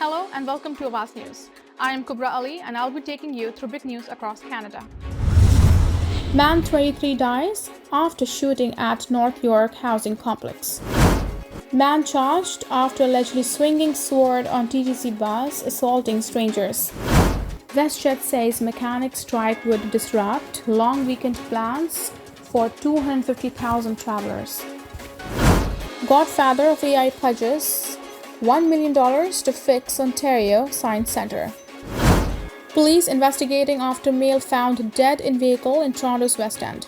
Hello and welcome to Awaz News. I am Kubra Ali and I'll be taking you through big news across Canada. Man 23 dies after shooting at North York housing complex. Man charged after allegedly swinging sword on TTC bus, assaulting strangers. Westjet says mechanic strike would disrupt long weekend plans for 250,000 travelers. Godfather of AI pledges $1 million to fix Ontario Science Centre. Police investigating after male found dead in vehicle in Toronto's West End.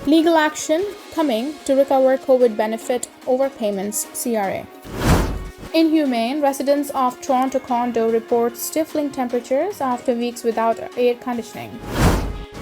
Legal action coming to recover COVID benefit overpayments, CRA. Inhumane, residents of Toronto condo report stifling temperatures after weeks without air conditioning.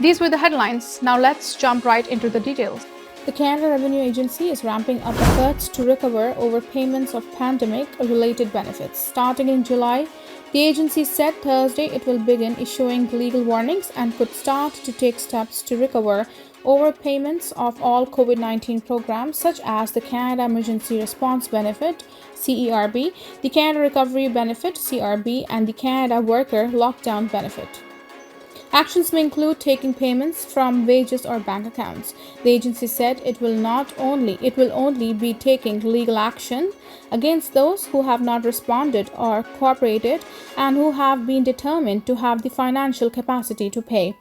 These were the headlines. Now let's jump right into the details. The Canada Revenue Agency is ramping up efforts to recover overpayments of pandemic-related benefits. Starting in July, the agency said Thursday it will begin issuing legal warnings and could start to take steps to recover overpayments of all COVID-19 programs such as the Canada Emergency Response Benefit, CERB, the Canada Recovery Benefit, CRB, and the Canada Worker Lockdown Benefit. Actions may include taking payments from wages or bank accounts. The agency said it will only be taking legal action against those who have not responded or cooperated and who have been determined to have the financial capacity to pay.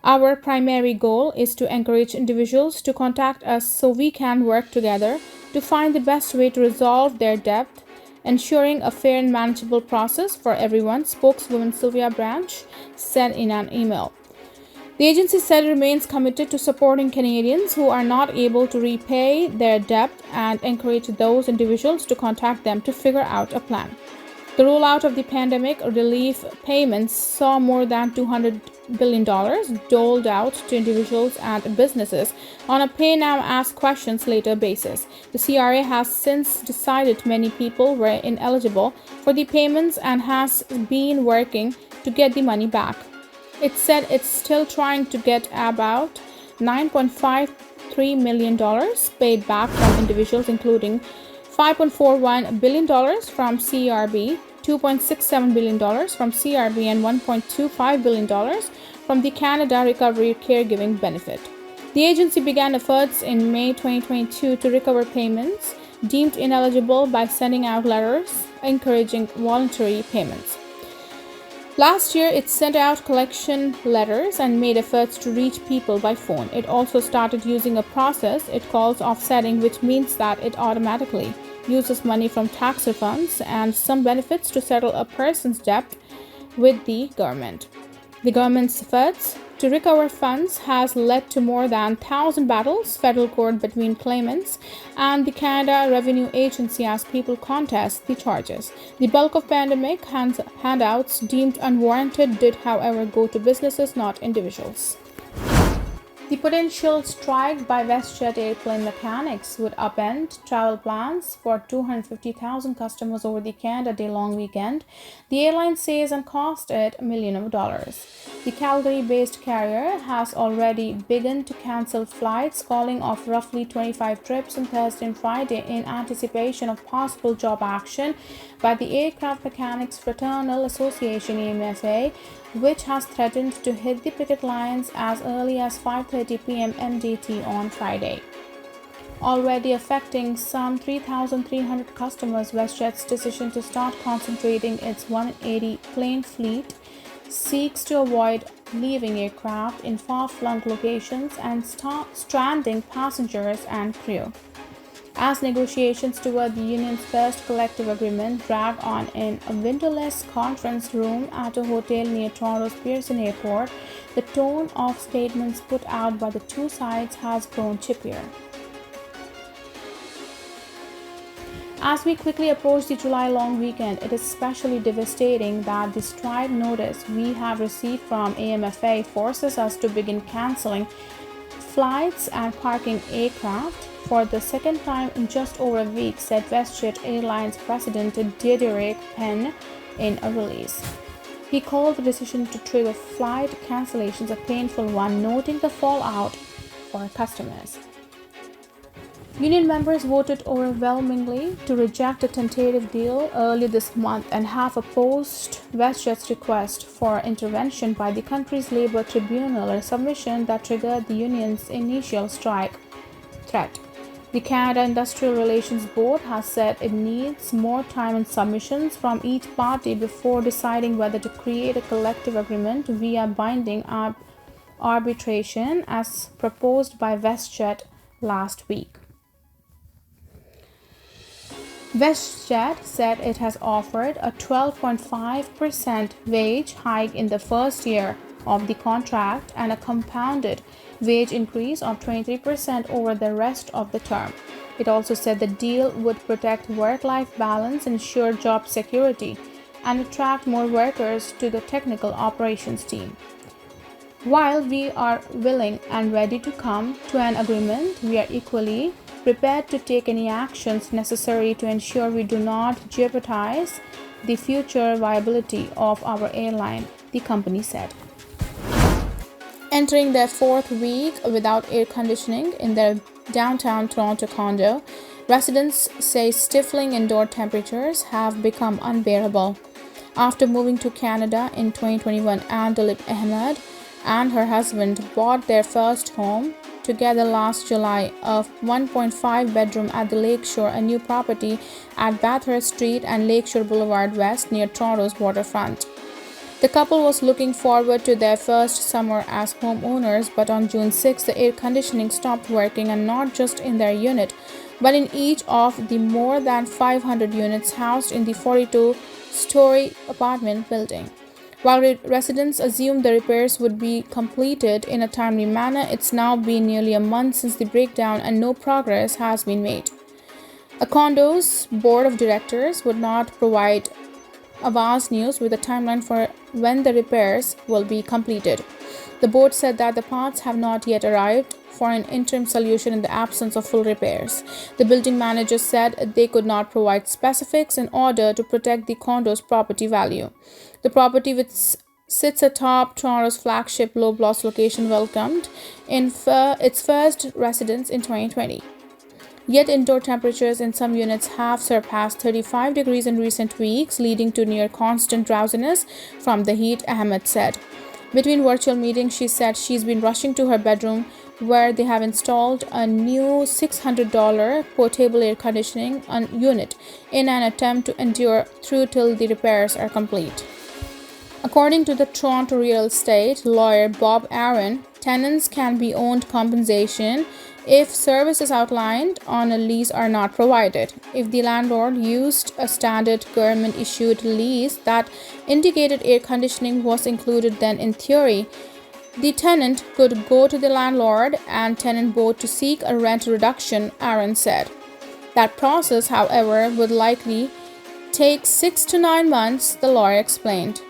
Our primary goal is to encourage individuals to contact us so we can work together to find the best way to resolve their debt, ensuring a fair and manageable process for everyone, spokeswoman Sylvia Branch said in an email. The agency said it remains committed to supporting Canadians who are not able to repay their debt and encourage those individuals to contact them to figure out a plan. The rollout of the pandemic relief payments saw more than $200 billion doled out to individuals and businesses on a pay now ask questions later basis. The CRA has since decided many people were ineligible for the payments and has been working to get the money back. It said it's still trying to get about $9.53 million paid back from individuals, including $5.41 billion from CRB, $2.67 billion from CRB, and $1.25 billion from the Canada Recovery Caregiving Benefit. The agency began efforts in May 2022 to recover payments deemed ineligible by sending out letters encouraging voluntary payments. Last year, it sent out collection letters and made efforts to reach people by phone. It also started using a process it calls offsetting, which means that it automatically uses money from tax refunds and some benefits to settle a person's debt with the government. The government's efforts to recover funds has led to more than 1,000 battles, federal court between claimants and the Canada Revenue Agency as people contest the charges. The bulk of pandemic handouts deemed unwarranted did, however, go to businesses, not individuals. The potential strike by Westjet airplane mechanics would upend travel plans for 250,000 customers over the Canada Day long weekend, the airline says, and cost it $1 million. The Calgary-based carrier has already begun to cancel flights, calling off roughly 25 trips on Thursday and Friday in anticipation of possible job action by the Aircraft Mechanics Fraternal Association (AMFA), which has threatened to hit the picket lines as early as 5:30 p.m. MDT on Friday. Already affecting some 3,300 customers, WestJet's decision to start concentrating its 180 plane fleet seeks to avoid leaving aircraft in far-flung locations and stranding passengers and crew. As negotiations toward the union's first collective agreement drag on in a windowless conference room at a hotel near Toronto's Pearson Airport, the tone of statements put out by the two sides has grown chippier. As we quickly approach the July long weekend, it is especially devastating that the strike notice we have received from AMFA forces us to begin canceling flights and parking aircraft for the second time in just over a week, said WestJet Airlines President Didier Penn in a release. He called the decision to trigger flight cancellations a painful one, noting the fallout for customers. Union members voted overwhelmingly to reject a tentative deal earlier this month and have opposed Westjet's request for intervention by the country's labor tribunal, a submission that triggered the union's initial strike threat. The Canada Industrial Relations Board has said it needs more time and submissions from each party before deciding whether to create a collective agreement via binding arbitration as proposed by Westjet last week. Westjet said it has offered a 12.5% wage hike in the first year of the contract and a compounded wage increase of 23% over the rest of the term. It also said the deal would protect work-life balance, ensure job security, and attract more workers to the technical operations team. While we are willing and ready to come to an agreement, we are equally prepared to take any actions necessary to ensure we do not jeopardize the future viability of our airline, the company said. Entering their fourth week without air conditioning in their downtown Toronto condo, residents say stifling indoor temperatures have become unbearable. After moving to Canada in 2021, Anne Dilip Ahmed and her husband bought their first home together last July, a 1.5 bedroom at the Lakeshore, a new property at Bathurst Street and Lakeshore Boulevard West near Toronto's waterfront. The couple was looking forward to their first summer as homeowners, but on June 6, the air conditioning stopped working, and not just in their unit, but in each of the more than 500 units housed in the 42-story apartment building. While residents assumed the repairs would be completed in a timely manner, it's now been nearly a month since the breakdown and no progress has been made. A Condos board of directors would not provide Awaz News with a timeline for when the repairs will be completed. The board said that the parts have not yet arrived for an interim solution in the absence of full repairs. The building manager said they could not provide specifics in order to protect the condo's property value. The property, which sits atop Toronto's flagship low-gloss location, welcomed its first residents in 2020. Yet indoor temperatures in some units have surpassed 35 degrees in recent weeks, leading to near constant drowsiness from the heat, Ahmed said. Between virtual meetings, she said she's been rushing to her bedroom where they have installed a new $600 portable air conditioning unit in an attempt to endure through till the repairs are complete. According to the Toronto real estate lawyer Bob Aaron, tenants can be owed compensation if services outlined on a lease are not provided. If the landlord used a standard government-issued lease that indicated air conditioning was included, then in theory, the tenant could go to the landlord and tenant board to seek a rent reduction, Aaron said. That process, however, would likely take 6 to 9 months, the lawyer explained.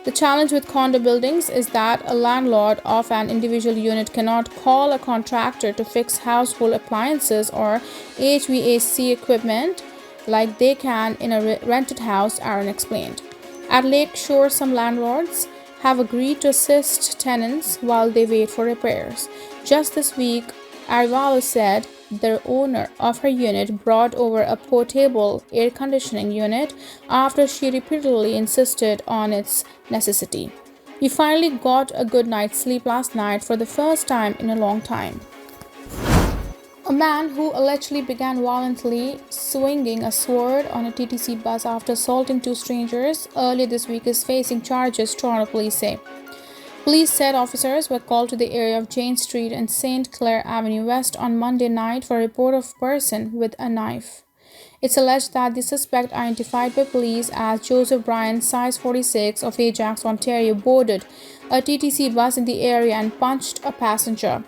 The challenge with condo buildings is that a landlord of an individual unit cannot call a contractor to fix household appliances or HVAC equipment like they can in a rented house, Aaron explained. At Lakeshore, some landlords have agreed to assist tenants while they wait for repairs. Just this week, Awaz said the owner of her unit brought over a portable air conditioning unit after she repeatedly insisted on its necessity. We finally got a good night's sleep last night for the first time in a long time. A man who allegedly began violently swinging a sword on a TTC bus after assaulting two strangers earlier this week is facing charges, Toronto police say. Police said officers were called to the area of Jane Street and St. Clair Avenue West on Monday night for a report of a person with a knife. It's alleged that the suspect, identified by police as Joseph Bryan, size 46, of Ajax, Ontario, boarded a TTC bus in the area and punched a passenger.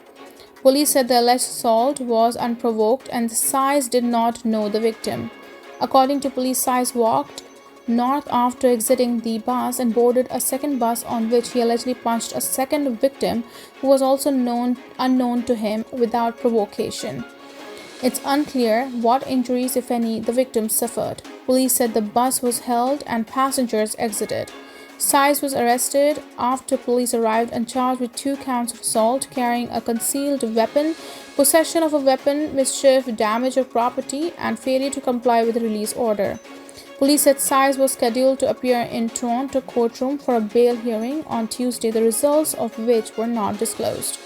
Police said the alleged assault was unprovoked and the size did not know the victim. According to police, size walked north after exiting the bus and boarded a second bus on which he allegedly punched a second victim who was also unknown to him without provocation. It's unclear what injuries, if any, the victim suffered. Police said the bus was held and passengers exited. Size was arrested after police arrived and charged with 2 counts of assault, carrying a concealed weapon, possession of a weapon, mischief, damage of property, and failure to comply with a release order. Police said Size was scheduled to appear in Toronto courtroom for a bail hearing on Tuesday, the results of which were not disclosed.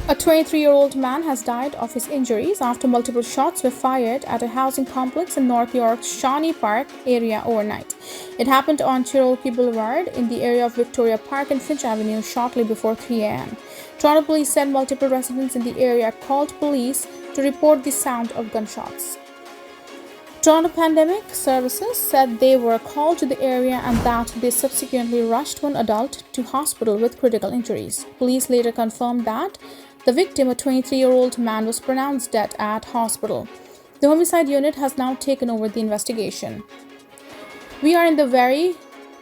A 23-year-old man has died of his injuries after multiple shots were fired at a housing complex in North York's Shawnee Park area overnight. It happened on Cherokee Boulevard in the area of Victoria Park and Finch Avenue shortly before 3 a.m. Toronto police said multiple residents in the area called police to report the sound of gunshots. Toronto Pandemic Services said they were called to the area and that they subsequently rushed one adult to hospital with critical injuries. Police later confirmed that the victim, a 23-year-old man, was pronounced dead at hospital. The homicide unit has now taken over the investigation. We are in the very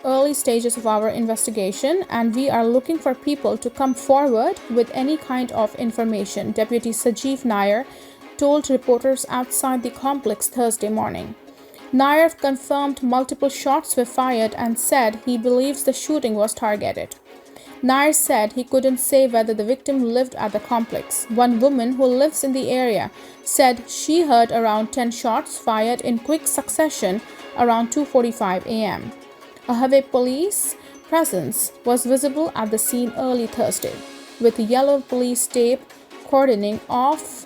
early stages of our investigation and we are looking for people to come forward with any kind of information, Deputy Sajeev Nair told reporters outside the complex Thursday morning. Nair confirmed multiple shots were fired and said he believes the shooting was targeted. Nair said he couldn't say whether the victim lived at the complex. One woman who lives in the area said she heard around 10 shots fired in quick succession around 2:45 a.m. A heavy police presence was visible at the scene early Thursday, with yellow police tape cordoning off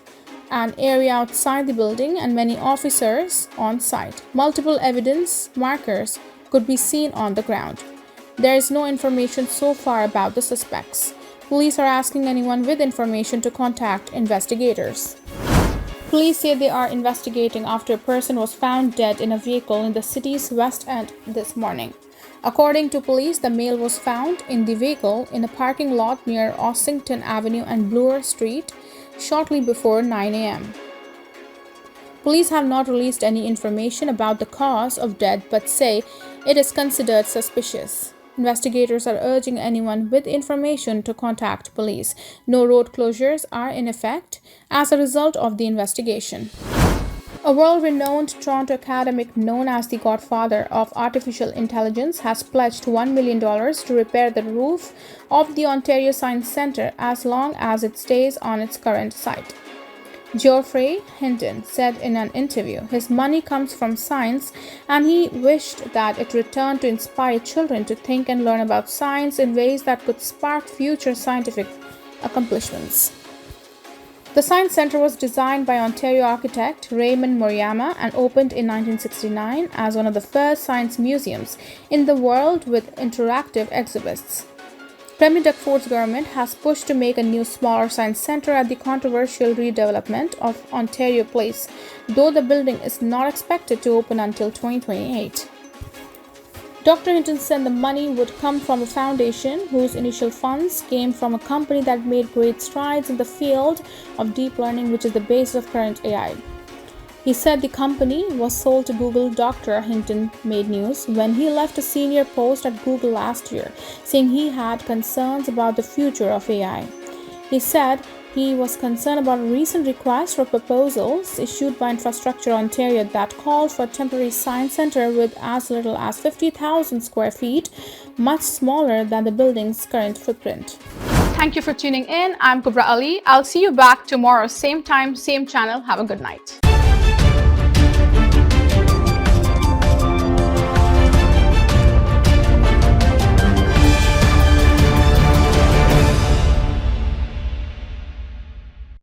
an area outside the building and many officers on site. Multiple evidence markers could be seen on the ground. There is no information so far about the suspects. Police are asking anyone with information to contact investigators. Police say they are investigating after a person was found dead in a vehicle in the city's West End this morning. According to police, the male was found in the vehicle in a parking lot near Ossington Avenue and Bloor Street shortly before 9 a.m. Police have not released any information about the cause of death but say it is considered suspicious. Investigators are urging anyone with information to contact police. No road closures are in effect as a result of the investigation. A world-renowned Toronto academic known as the godfather of artificial intelligence has pledged $1 million to repair the roof of the Ontario Science Centre as long as it stays on its current site. Geoffrey Hinton said in an interview his money comes from science and he wished that it returned to inspire children to think and learn about science in ways that could spark future scientific accomplishments. The Science Centre was designed by Ontario architect Raymond Moriyama and opened in 1969 as one of the first science museums in the world with interactive exhibits. Premier Doug Ford's government has pushed to make a new smaller science centre at the controversial redevelopment of Ontario Place, though the building is not expected to open until 2028. Dr. Hinton said the money would come from a foundation whose initial funds came from a company that made great strides in the field of deep learning, which is the basis of current AI. He said the company was sold to Google. Dr. Hinton made news when he left a senior post at Google last year, saying he had concerns about the future of AI. He said he was concerned about a recent request for proposals issued by Infrastructure Ontario that called for a temporary science centre with as little as 50,000 square feet, much smaller than the building's current footprint. Thank you for tuning in. I'm Kubra Ali. I'll see you back tomorrow, same time, same channel. Have a good night.